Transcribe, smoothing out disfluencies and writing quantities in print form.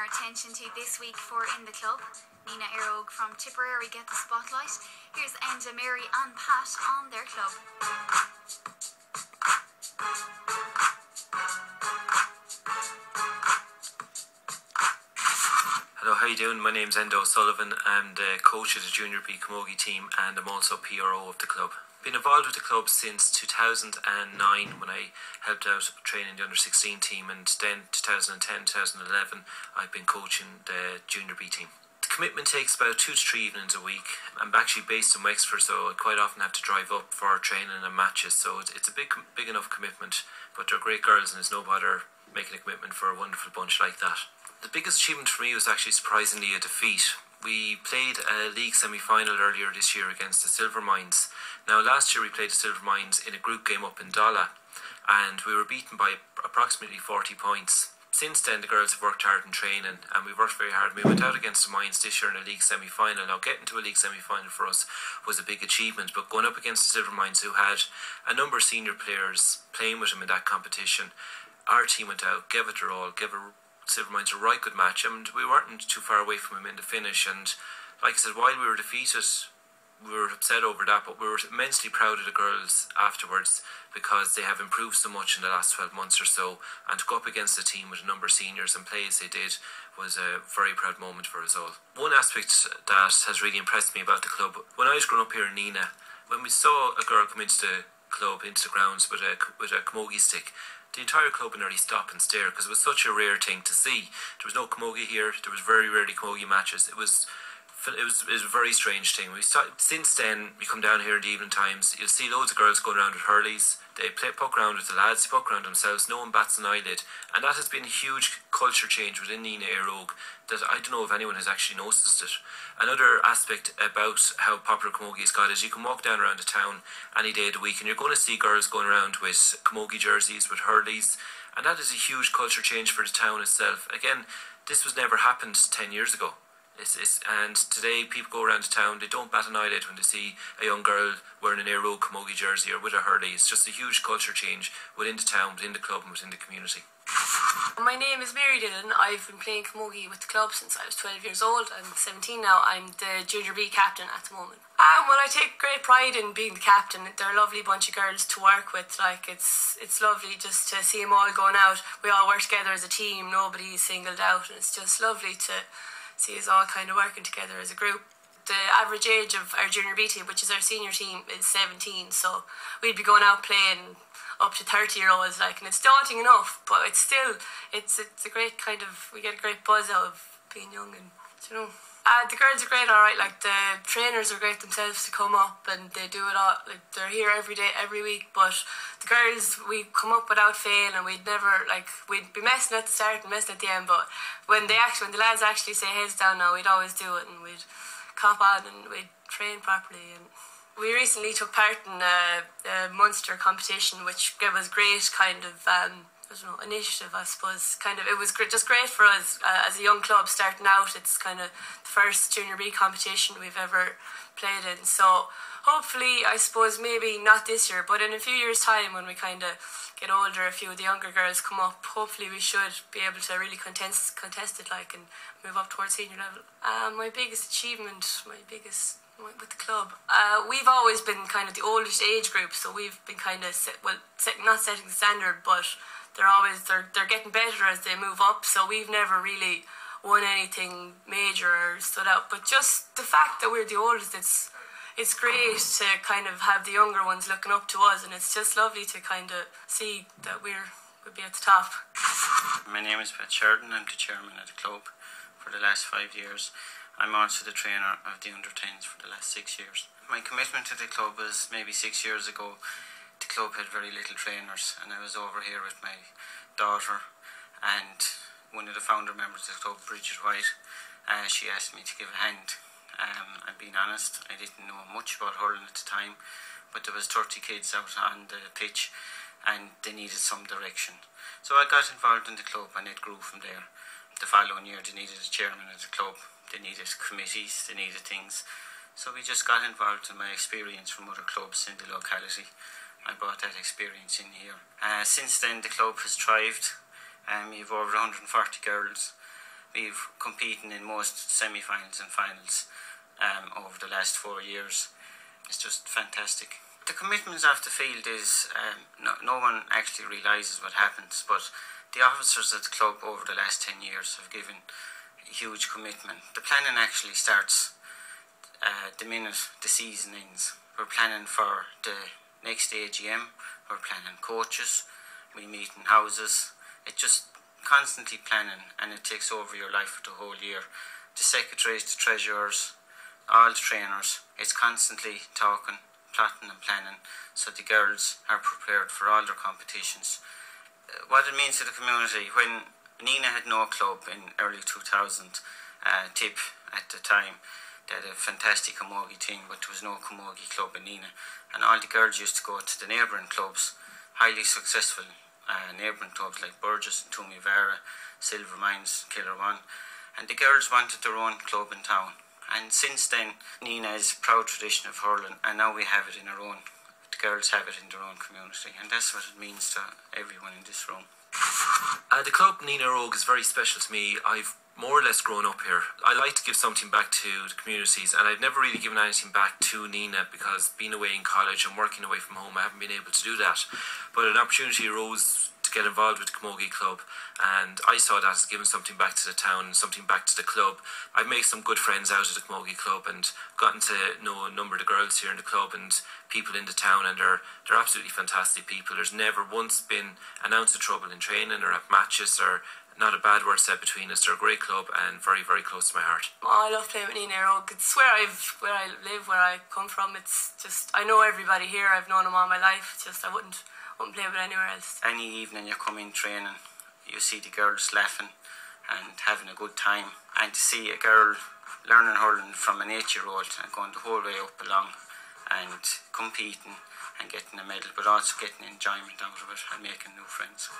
our attention to this week for In the Club. Nenagh Eire Og from Tipperary get the spotlight. Here's Enda, Mary and Pat on their club. Hello, how you doing? My name's Enda Sullivan. I'm the coach of the Junior B Camogie team and I'm also PRO of the club. Been involved with the club since 2009 when I helped out training the under-16 team, and then 2010, 2011 I've been coaching the Junior B team. The commitment takes about 2 to 3 evenings a week. I'm actually based in Wexford, so I quite often have to drive up for training and matches, so it's a big enough commitment, but they're great girls and it's no bother making a commitment for a wonderful bunch like that. The biggest achievement for me was actually surprisingly a defeat. We played a league semi-final earlier this year against the Silver Mines. Now last year we played the Silver Mines in a group game up in Dala and we were beaten by approximately 40 points. Since then the girls have worked hard in training and we've worked very hard. We went out against the Mines this year in a league semi-final. Now getting to a league semi-final for us was a big achievement, but going up against the Silver Mines, who had a number of senior players playing with them in that competition, our team went out, gave it their all, Silver Mines a right good match, and we weren't too far away from him in the finish. And like I said, while we were defeated, we were upset over that, but we were immensely proud of the girls afterwards because they have improved so much in the last 12 months or so, and to go up against a team with a number of seniors and play as they did was a very proud moment for us all. One aspect that has really impressed me about the club, when I was growing up here in Nenagh, when we saw a girl come into the club, into the grounds with a camogie stick, the entire club would nearly stop and stare because it was such a rare thing to see. There was no camogie here, there was very rarely camogie matches. It was a very strange thing. Since then, we come down here in the evening times, you'll see loads of girls going around with hurleys. They puck around with the lads, they puck around themselves, no one bats an eyelid. And that has been a huge culture change within Nenagh Eire Og that I don't know if anyone has actually noticed it. Another aspect about how popular camogie has got is you can walk down around the town any day of the week and you're going to see girls going around with camogie jerseys, with hurleys, and that is a huge culture change for the town itself. Again, this was never happened 10 years ago. And today people go around the town, they don't bat an eyelid when they see a young girl wearing an Eire Og camogie jersey or with a hurley. It's just a huge culture change within the town, within the club and within the community. My name is Mary Dillon. I've been playing camogie with the club since I was 12 years old. I'm 17 now. I'm the Junior B captain at the moment. Well, I take great pride in being the captain. They're a lovely bunch of girls to work with. Like it's lovely just to see them all going out. We all work together as a team. Nobody's singled out, and it's just lovely to see us all kind of working together as a group. The average age of our Junior B team, which is our senior team, is 17, so we'd be going out playing up to 30-year-olds, like, and it's daunting enough, but it's still, it's a great kind of, we get a great buzz out of being young, and, you know. The girls are great, alright, like, the trainers are great themselves to come up, and they do it all, like, they're here every day, every week, but the girls, we come up without fail, and we'd never, like, we'd be messing at the start and messing at the end, but when the lads actually say heads down now, we'd always do it, and we'd cop on, and we'd train properly, and we recently took part in a Munster competition, which gave us great kind of, initiative, I suppose. Kind of, it was just great for us as a young club starting out. It's kind of the first Junior B competition we've ever played in. So hopefully, I suppose maybe not this year, but in a few years' time when we kind of get older, a few of the younger girls come up, hopefully we should be able to really contest it, like, and move up towards senior level. My biggest achievement, with the club, we've always been kind of the oldest age group, so we've been kind of not setting the standard, but they're getting better as they move up, so we've never really won anything major or stood out, but just the fact that we're the oldest, it's great to kind of have the younger ones looking up to us, and it's just lovely to kind of see that we'll be at the top. My name is Sheridan. I'm the chairman of the club for the last 5 years. I'm also the trainer of the under-10s for the last 6 years. My commitment to the club was maybe 6 years ago. The club had very little trainers, and I was over here with my daughter and one of the founder members of the club, Bridget White. She asked me to give a hand. I'm being honest, I didn't know much about hurling at the time, but there was 30 kids out on the pitch and they needed some direction. So I got involved in the club and it grew from there. The following year they needed a chairman of the club, they needed committees, they needed things. So we just got involved in my experience from other clubs in the locality. I brought that experience in here. Since then the club has thrived. We have over 140 girls we've competed in most semi-finals and finals over the last 4 years. It's just fantastic. The commitments of the field is, no one actually realises what happens, but the officers at the club over the last 10 years have given a huge commitment. The planning actually starts the minute the season ends. We're planning for the next AGM, we're planning coaches, we meet in houses. It's just constantly planning, and it takes over your life for the whole year. The secretaries, the treasurers, all the trainers, it's constantly talking, plotting and planning, so the girls are prepared for all their competitions. What it means to the community, when Nenagh had no club in early 2000, Tip at the time, they had a fantastic Camogie team, but there was no Camogie club in Nenagh, and all the girls used to go to the neighbouring clubs, highly successful neighbouring clubs like Burgess, Toomevara, Silver Mines, Killer One, and the girls wanted their own club in town. And since then, Nenagh is a proud tradition of hurling, and now we have it in our own. The girls have it in their own community, and that's what it means to everyone in this room. The club Nenagh Eire Og is very special to me. I've more or less grown up here. I like to give something back to the communities, and I've never really given anything back to Nenagh because being away in college and working away from home, I haven't been able to do that. But an opportunity arose to get involved with the Camogie club, and I saw that as giving something back to the town and something back to the club. I've made some good friends out of the Camogie club and gotten to know a number of the girls here in the club and people in the town, and they're absolutely fantastic people. There's never once been an ounce of trouble in training or at matches, or not a bad word said between us. They're a great club and very, very close to my heart. Oh, I love playing with Nenagh Eire Og. It's where I live, where I come from. It's just, I know everybody here. I've known them all my life. It's just, I wouldn't play with anywhere else. Any evening you come in training, you see the girls laughing and having a good time, and to see a girl learning hurling from an 8-year-old and going the whole way up along and competing and getting a medal, but also getting enjoyment out of it and making new friends.